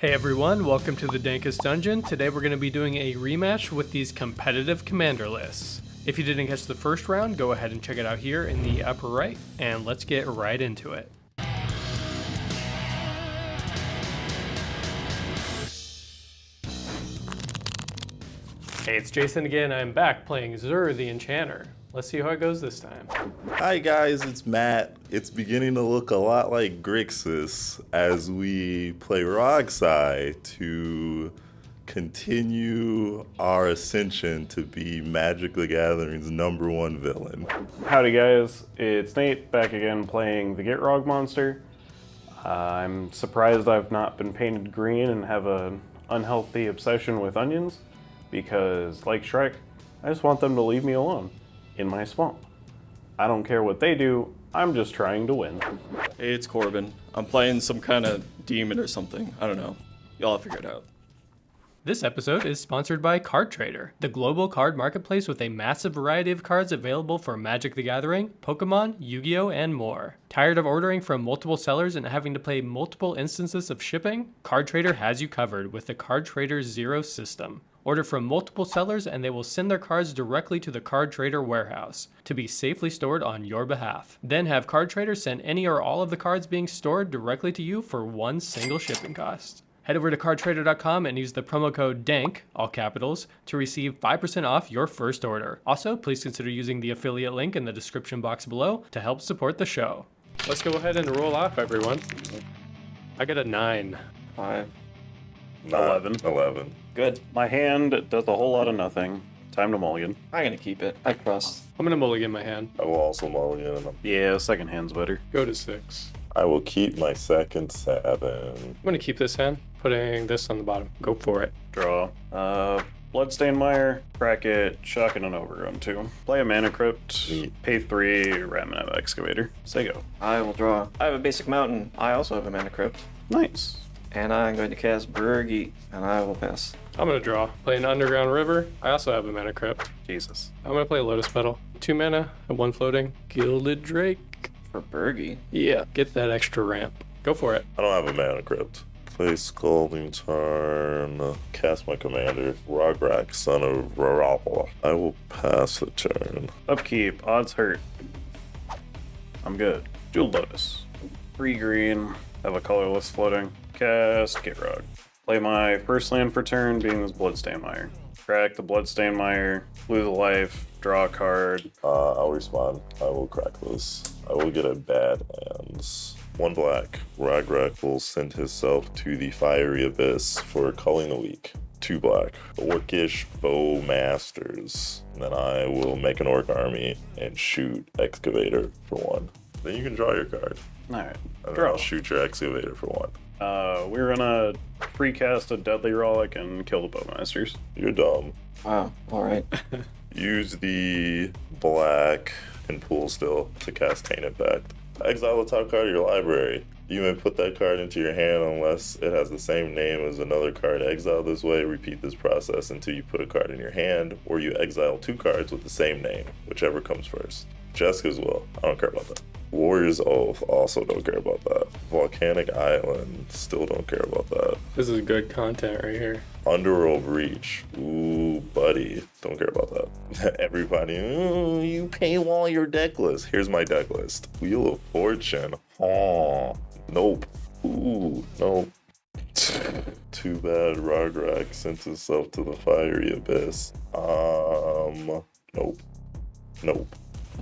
Hey everyone, welcome to the Dankest Dungeon. Today we're going to be doing a rematch with these competitive commander lists. If you didn't catch the first round, go ahead and check it out here in the upper right, and let's get right into it. Hey, it's Jason again. I'm back playing Zur the Enchanter. Let's see how it goes this time. Hi guys, it's Matt. It's beginning to look a lot like Grixis as we play Rograkh to continue our ascension to be Magic the Gathering's #1 villain. Howdy guys, it's Nate back again playing the Gitrog monster. I'm surprised I've not been painted green and have an unhealthy obsession with onions because, like Shrek, I just want them to leave me alone in my swamp. I don't care what they do, I'm just trying to win. Hey, it's Corbin. I'm playing some kind of demon or something. I don't know. Y'all figure it out. This episode is sponsored by Card Trader, the global card marketplace with a massive variety of cards available for Magic the Gathering, Pokemon, Yu-Gi-Oh, and more. Tired of ordering from multiple sellers and having to pay multiple instances of shipping? Card Trader has you covered with the Card Trader Zero system. Order from multiple sellers and they will send their cards directly to the Card Trader warehouse to be safely stored on your behalf. Then have Card Trader send any or all of the cards being stored directly to you for one single shipping cost. Head over to cardtrader.com and use the promo code DANK, all capitals, to receive 5% off your first order. Also, please consider using the affiliate link in the description box below to help support the show. Let's go ahead and roll off, everyone. I got a 9. 5. 11. Good. My hand does a whole lot of nothing. Time to mulligan. I'm gonna keep it. I trust. I'm going to mulligan my hand. I will also mulligan. Yeah, second hand's better. Go to 6. I will keep my second 7. I'm going to keep this hand, putting this on the bottom. Go for it. Draw. Bloodstained Mire, crack it, Shocking and Overrun 2. Play a Mana Crypt, pay 3, Ramanov Excavator. Say go. I will draw. I have a basic mountain. I also have a mana crypt. Nice. And I'm going to cast Burgi, and I will pass. I'm going to draw. Play an Underground River. I also have a mana crypt. Jesus. I'm going to play Lotus Petal. 2 mana and 1 floating. Gilded Drake. For Burgi? Yeah, get that extra ramp. Go for it. I don't have a mana crypt. Play Scalding Tarn. Cast my commander, Rograkh, son of Rograkh. I will pass the turn. Upkeep, odds hurt. I'm good. Jewel Lotus. 3 green, have a colorless floating. Cast Gitrog. Play my first land for turn, being this Bloodstained Mire. Crack the Bloodstained Mire, lose a life, draw a card. I'll respond. I will crack this. I will get a bad hands. 1 black. Rograkh will send himself to the fiery abyss for culling the weak. 2 black. Orcish Bow Masters. And then I will make an orc army and shoot Excavator for 1. Then you can draw your card. Alright. And then I'll shoot your Excavator for 1. We're gonna precast a Deadly Relic and kill the Bowmasters. You're dumb. Wow. Alright. Use the black and pool still to cast Tainted Pact. Exile the top card of your library. You may put that card into your hand unless it has the same name as another card exiled this way. Repeat this process until you put a card in your hand, or you exile 2 cards with the same name, whichever comes first. Jessica's Will. I don't care about that. Warrior's Oath. Also don't care about that. Volcanic Island. Still don't care about that. This is good content right here. Underworld Breach. Ooh, buddy. Don't care about that. Everybody, ooh, you paywall your deck list. Here's my deck list. Wheel of Fortune. Oh, nope. Ooh, nope. Too bad Rograkh sent himself to the fiery abyss. Nope.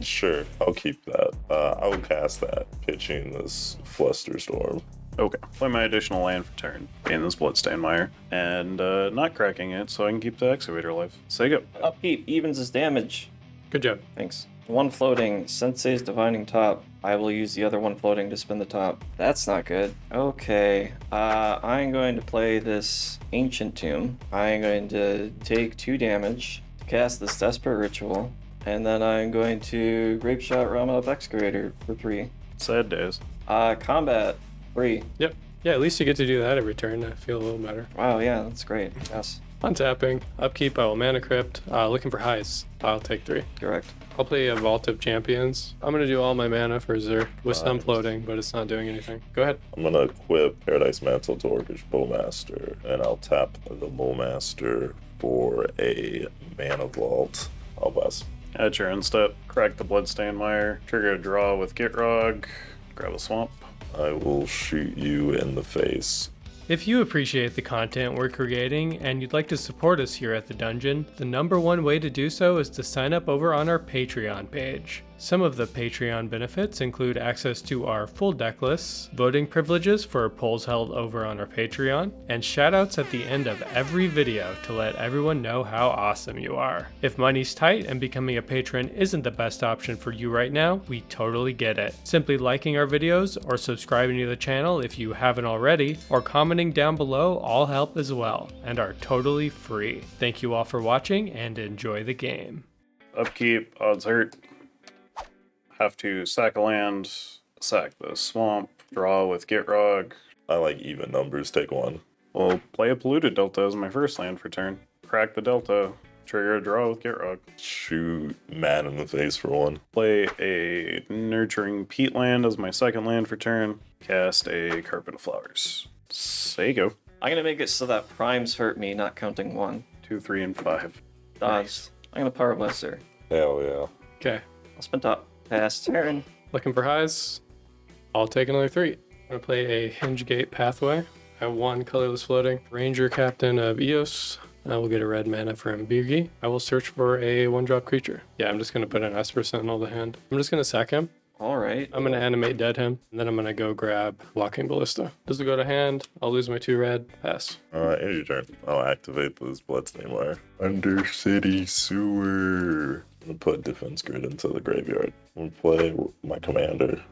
Sure, I'll keep that. I will cast that, pitching this Flusterstorm. Okay. Play my additional land for turn, being this Bloodstained Mire, and not cracking it so I can keep the Excavator alive. Say go. Upkeep evens his damage. Good job. Thanks. 1 floating. Sensei's Divining Top. I will use the other 1 floating to spin the top. That's not good. Okay. I'm going to play this Ancient Tomb. I'm going to take 2 damage to cast this Desperate Ritual. And then I'm going to Grapeshot Ramanov Excavator for 3. Sad days. Combat 3. Yep. Yeah, at least you get to do that every turn. I feel a little better. Wow, yeah, that's great. Yes. Untapping. Upkeep, I will Mana Crypt. Looking for highs. I'll take 3. Correct. I'll play a Vault of Champions. I'm going to do all my mana for Zerg with some floating, but it's not doing anything. Go ahead. I'm gonna equip Paradise Mantle to Orcish Bowmaster, and I'll tap the Bowmaster for a Mana Vault. I'll pass. At your end step, crack the Bloodstained Mire, trigger a draw with Gitrog, grab a swamp. I will shoot you in the face. If you appreciate the content we're creating and you'd like to support us here at the Dungeon, the #1 way to do so is to sign up over on our Patreon page. Some of the Patreon benefits include access to our full deck lists, voting privileges for polls held over on our Patreon, and shoutouts at the end of every video to let everyone know how awesome you are. If money's tight and becoming a patron isn't the best option for you right now, we totally get it. Simply liking our videos or subscribing to the channel if you haven't already, or commenting down below all help as well, and are totally free. Thank you all for watching and enjoy the game. Upkeep, odds hurt. Have to sack a land, sack the swamp, draw with Gitrog. I like even numbers, take 1. We'll play a Polluted Delta as my first land for turn. Crack the Delta, trigger a draw with Gitrog. Shoot man in the face for 1. Play a Nurturing Peatland as my second land for turn. Cast a Carpet of Flowers. There you go. I'm gonna make it so that primes hurt me, not counting 1. 2, 3, and 5. Dodge. I'm gonna Power Blaster. Hell yeah. Okay, I'll spin top. Pass turn. looking for highs. I'll take another 3. I'm going to play a Hingegate Pathway. I have 1 colorless floating. Ranger Captain of Eos. I will get a red mana from Bugi. I will search for a 1-drop creature. Yeah, I'm just going to put an Esper Sentinel to hand. I'm just going to sack him. Alright. I'm going to animate dead him, and then I'm going to go grab Walking Ballista. Does it go to hand? I'll lose my 2 red. Pass. End your turn. I'll activate this Bloodstained Mire. Undercity Sewer. I'm gonna put Defense Grid into the graveyard. I'm gonna play my commander.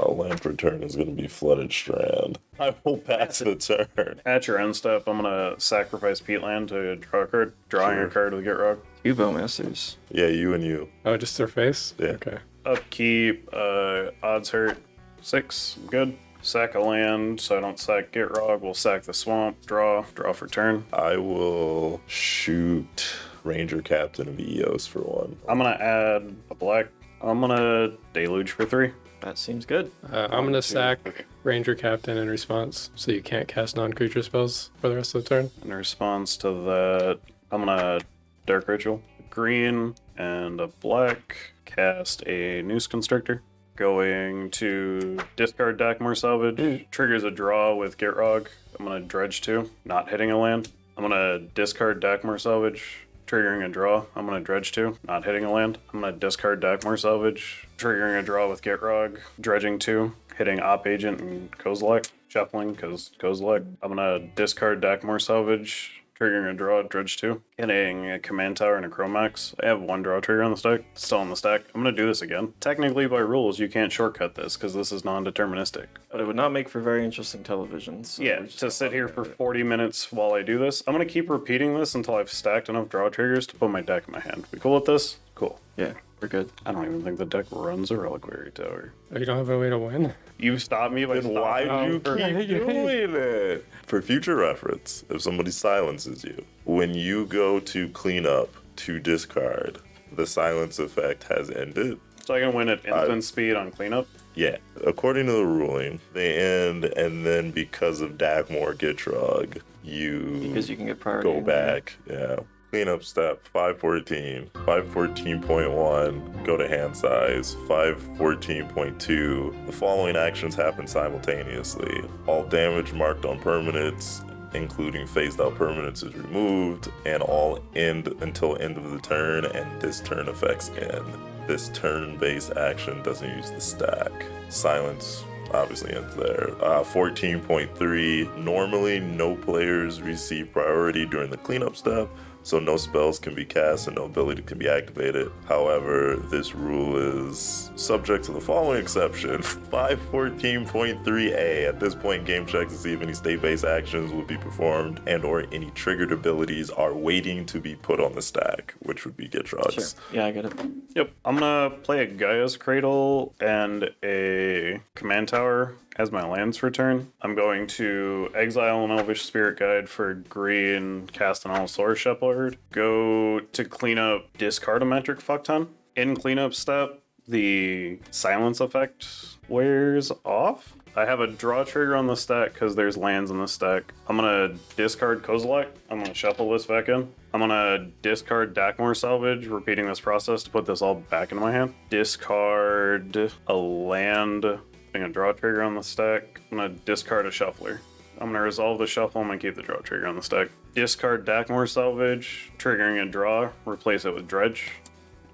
Land for turn is gonna be Flooded Strand. I will pass the turn. At your end step, I'm gonna sacrifice Peatland to draw a card. Drawing a card with Gitrog. 2 Bowmasters. Yeah, you and you. Oh, just their face? Yeah. Okay. Upkeep, odds hurt 6. Good. Sack a land so I don't sack Gitrog. We'll sack the swamp. Draw for turn. I will shoot Ranger Captain of Eos for 1. I'm gonna add a black. I'm gonna Deluge for 3. That seems good. I'm going to sack Ranger Captain in response, so you can't cast non-creature spells for the rest of the turn. In response to that, I'm gonna Dark Ritual. Green and a black. Cast a Noose Constrictor. Going to discard Dakmor Salvage. Triggers a draw with Gitrog. I'm gonna Dredge 2. Not hitting a land. I'm gonna discard Dakmor Salvage. Triggering a draw. I'm gonna Dredge 2. Not hitting a land. I'm gonna discard Dakmor Salvage. Triggering a draw with Gitrog. Dredging 2. Hitting Op Agent and Kozilek. Shuffling because Kozilek. I'm gonna discard Dakmor Salvage. Triggering a draw, Dredge 2. Hitting a Command Tower and a Chromax. I have 1 draw trigger on the stack. It's still on the stack. I'm going to do this again. Technically, by rules, you can't shortcut this because this is non-deterministic. But it would not make for very interesting television. So Yeah, we're just to gonna sit here for let it. 40 minutes while I do this, I'm going to keep repeating this until I've stacked enough draw triggers to put my deck in my hand. We cool with this? Cool. Yeah, we're good. I don't even think the deck runs a Reliquary Tower. Oh, you don't have a way to win? You stopped me by Then why stopping do you me keep doing it? For future reference, if somebody silences you, when you go to clean up to discard, the silence effect has ended. So I can win at instant speed on cleanup? Yeah, according to the ruling, they end, and then because of Dakmor Gitrog, Because you can get priority. go in there. back. Yeah. Cleanup step 514, 514.1, go to hand size, 514.2. The following actions happen simultaneously. All damage marked on permanents, including phased out permanents, is removed, and all end until end of the turn, and this turn effects end. This turn-based action doesn't use the stack. Silence obviously ends there. 14.3, normally no players receive priority during the cleanup step, so no spells can be cast and no ability can be activated. However, this rule is subject to the following exception. 514.3a. At this point, game checks to see if any state-based actions will be performed and or any triggered abilities are waiting to be put on the stack, which would be Gitrog's. Sure. Yeah, I get it. Yep. I'm gonna play a Gaia's Cradle and a Command Tower As my lands return, I'm going to exile an Elvish Spirit Guide for green, cast an Allosaurus Shepherd, go to clean up, discard a Metric Fuckton. In cleanup step, the silence effect wears off. I have a draw trigger on the stack because there's lands in the stack. I'm going to discard Kozilek. I'm going to shuffle this back in. I'm going to discard Dakmor Salvage, repeating this process to put this all back into my hand. Discard a land. I'm going to draw trigger on the stack. I'm going to discard a Shuffler. I'm going to resolve the shuffle. I'm going to keep the draw trigger on the stack. Discard Dakmor Salvage, triggering a draw, replace it with Dredge.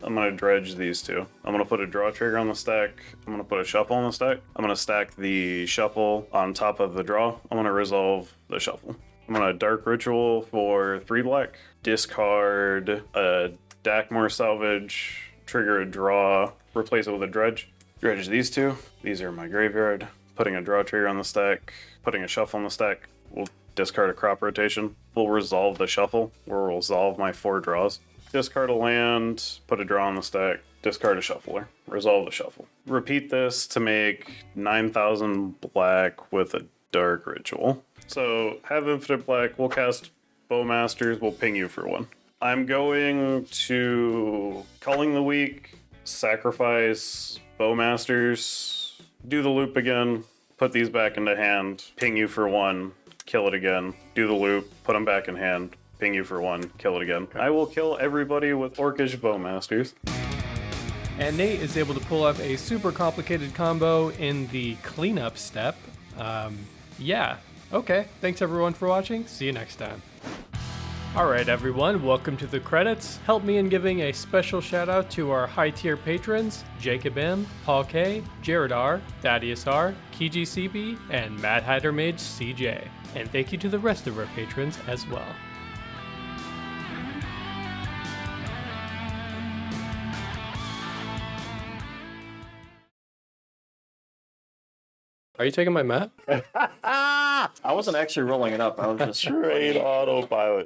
I'm going to dredge these two. I'm going to put a draw trigger on the stack. I'm going to put a shuffle on the stack. I'm going to stack the shuffle on top of the draw. I'm going to resolve the shuffle. I'm going to Dark Ritual for 3 black. Discard a Dakmor Salvage, trigger a draw, replace it with a dredge. Dredge these two. These are my graveyard. Putting a draw trigger on the stack. Putting a shuffle on the stack. We'll discard a crop rotation. We'll resolve the shuffle. We'll resolve my 4 draws. Discard a land, put a draw on the stack, discard a shuffler, resolve the shuffle. Repeat this to make 9,000 black with a Dark Ritual. So have infinite black, we'll cast Bowmasters, we'll ping you for 1. I'm going to Culling the Weak, sacrifice Bowmasters, do the loop again, put these back into hand, ping you for 1, kill it again, do the loop, put them back in hand, ping you for 1, kill it again. I will kill everybody with Orcish Bowmasters. And Nate is able to pull up a super complicated combo in the cleanup step. Yeah, okay. Thanks everyone for watching. See you next time. Alright everyone, welcome to the credits. Help me in giving a special shout out to our high tier patrons, Jacob M, Paul K, Jared R, Thaddeus R, Kiji CB, and Mad Hatter Mage CJ. And thank you to the rest of our patrons as well. Are you taking my map? I wasn't actually rolling it up. I was just Trade autopilot.